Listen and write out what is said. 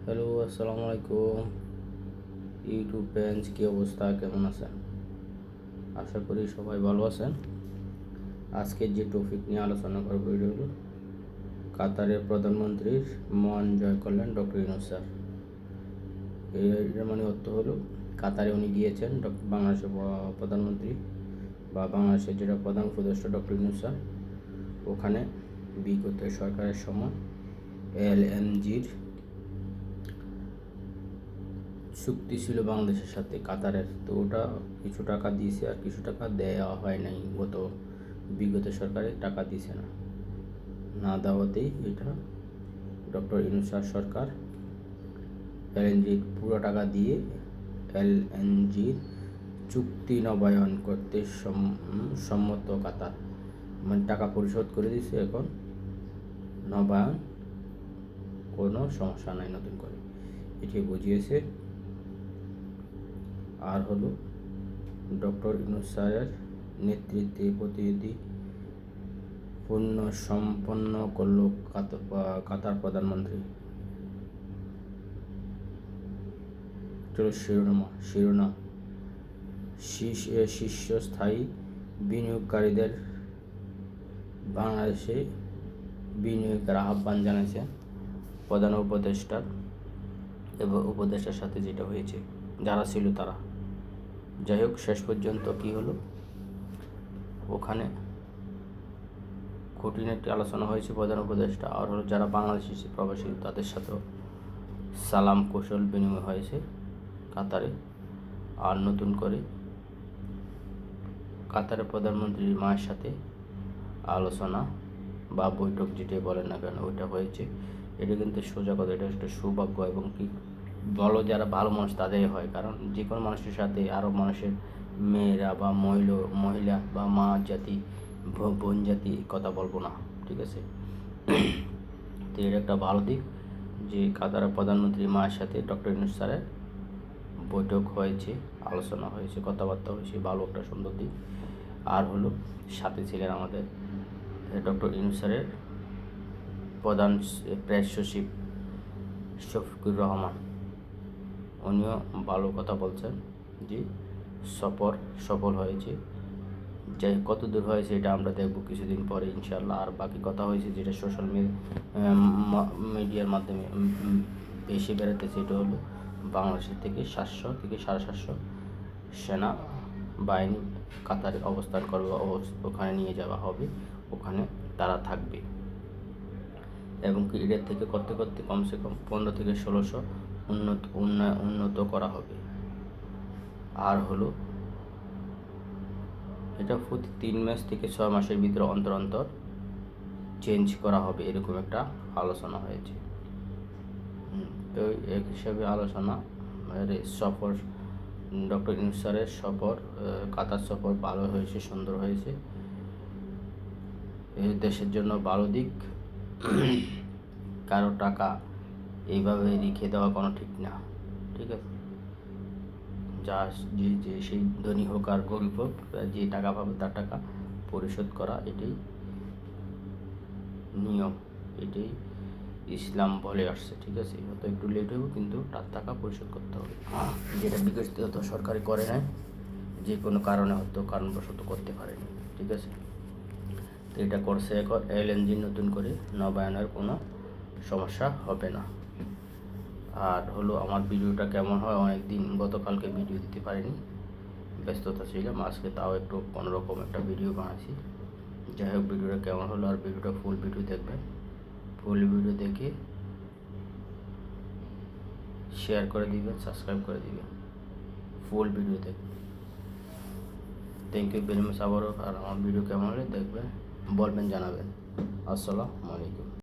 Hello, আসসালামু আলাইকুম YouTube friends, কী অবস্থা, কেমন আছেন? আশা করি সবাই ভালো আছেন। আজকে যে টপিক নিয়ে আলোচনা করবো এটা হলো কাতারের প্রধানমন্ত্রীর মহান জয় করলেন ডক্টর ইউনূস স্যার। এর মানে অর্থ হলো কাতারে উনি গিয়েছেন বাংলাদেশের প্রধানমন্ত্রী বা বাংলাদেশের যেটা প্রধান উপদেষ্টা ডক্টর ইউনূস স্যার, ওখানে বিগত সরকারের সময় এলএনজির চুক্তি ছিল বাংলাদেশের সাথে কাতারের, তো ওটা কিছু টাকা দিয়েছে আর কিছু টাকা দেওয়া হয় নাই। বিগত সরকারে টাকা দিয়েছে না দেওয়াতেই এটা ডক্টর ইউনূস সরকার এলএনজির পুরো টাকা দিয়ে এলএনজির চুক্তি নবায়ন করতে সম্মত কাতার, মানে টাকা পরিশোধ করে দিয়েছে। এখন নবায়ন কোনো সমস্যা নাই, নতুন করে এটি বুঝিয়েছে। আর হলো ডক্টর ইউনূস স্যারের নেতৃত্বে প্রতিনিধি পূর্ণ সম্পন্ন করল কাতার প্রধানমন্ত্রী। শিরোনাম শীর্ষস্থায়ী বিনিয়োগকারীদের বাংলাদেশে বিনিয়োগের আহ্বান জানিয়েছে প্রধান উপদেষ্টার এবং উপদেষ্টার সাথে যেটা হয়েছে, যারা ছিল তারা। যাই হোক, শেষ পর্যন্ত কি হলো, ওখানে খুঁটিনাটি আলোচনা হয়েছে প্রধান উপদেষ্টা আর হলো যারা বাংলাদেশি প্রবাসী তাদের সাথেও সালাম কৌশল বিনিময় হয়েছে কাতারে। আর নতুন করে কাতারের প্রধানমন্ত্রীর মায়ের সাথে আলোচনা বা বৈঠক যেটাই বলেন না কেন, ওইটা হয়েছে। এটা কিন্তু সোজা কথা, এটা একটা সৌভাগ্য এবং কি বলো, যারা ভালো মানুষ তাদেরই হয়। কারণ যে কোনো মানুষের সাথে আরও মানুষের মেয়েরা বা মহিলা বা মা জাতি বোন জাতি কথা বলবো না, ঠিক আছে? তো এটা একটা ভালো দিক যে কাতারের প্রধানমন্ত্রী মায়ের সাথে ডক্টর ইউনূস স্যারের বৈঠক হয়েছে, আলোচনা হয়েছে, কথাবার্তা হয়েছে, ভালো একটা সুন্দর দিক। আর হলো সাথে ছিলেন আমাদের ডক্টর ইউনূস স্যারের প্রধান প্রেস সচিব শফিকুর রহমান, উনিও ভালো কথা বলছেন যে সফল হয়েছে। যাই কত দূর হয়েছে এটা আমরা দেখব কিছুদিন পরে ইনশাল্লাহ। আর বাকি কথা হয়েছে যেটা সোশ্যাল মিডিয়ার মাধ্যমে বেশি বেড়াতেছে, এটা হলো বাংলাদেশের থেকে 700 থেকে 750 সেনা বাহিনী কাতারে অবস্থান করবে, ওখানে নিয়ে যাওয়া হবে, ওখানে তারা থাকবে এবং কি এটার থেকে করতে করতে কমসে কম 15 থেকে 1600 উন্নত করা হবে। আর হলো এটা প্রতি 3 মাস থেকে 6 মাসের ভিতরে অন্তর চেঞ্জ করা হবে, এরকম একটা আলোচনা হয়েছে। তো এক হিসাবে আলোচনা সফর ডক্টর ইউনূস স্যারের কাতার সফর ভালো হয়েছে, সুন্দর হয়েছে, এই দেশের জন্য ভালো দিক। কারো টাকা এইভাবে রেখে দেওয়া কোনো ঠিক না, ঠিক আছে? যা যে সেই ধনী হোক আর গরিব হোক, যে টাকা পাবে তার টাকা পরিশোধ করা, এটাই নিয়ম, এটাই ইসলাম বলে আসছে, ঠিক আছে? হয়তো একটু লেট হবে কিন্তু তার টাকা পরিশোধ করতে হবে, যেটা বিকশিত সরকারি করে নেয়, যে কোনো কারণে হয়তো কারণবশত করতে পারেনি, ঠিক আছে? তো এটা করছে এখন এলএনজি, নতুন করে নবায়নের কোনো সমস্যা হবে না। আর হলো আমার ভিডিওটা কেমন হয়, অনেক দিন গতকালকে ভিডিও দিতে পারিনি, ব্যস্ততা ছিলাম, আজকে তাও একটু কোনোরকম একটা ভিডিও বানাইছি। যাই হোক, ভিডিওটা কেমন হলো, আর ভিডিওটা ফুল ভিডিও দেখবেন, ফুল ভিডিও দেখে শেয়ার করে দিবেন, সাবস্ক্রাইব করে দিবেন, ফুল ভিডিও দেখবেন। থ্যাংক ইউ ভেরি মাচ আবারও। আর আমার ভিডিও কেমন হলে দেখবেন, বলবেন, জানাবেন। আসসালামু আলাইকুম।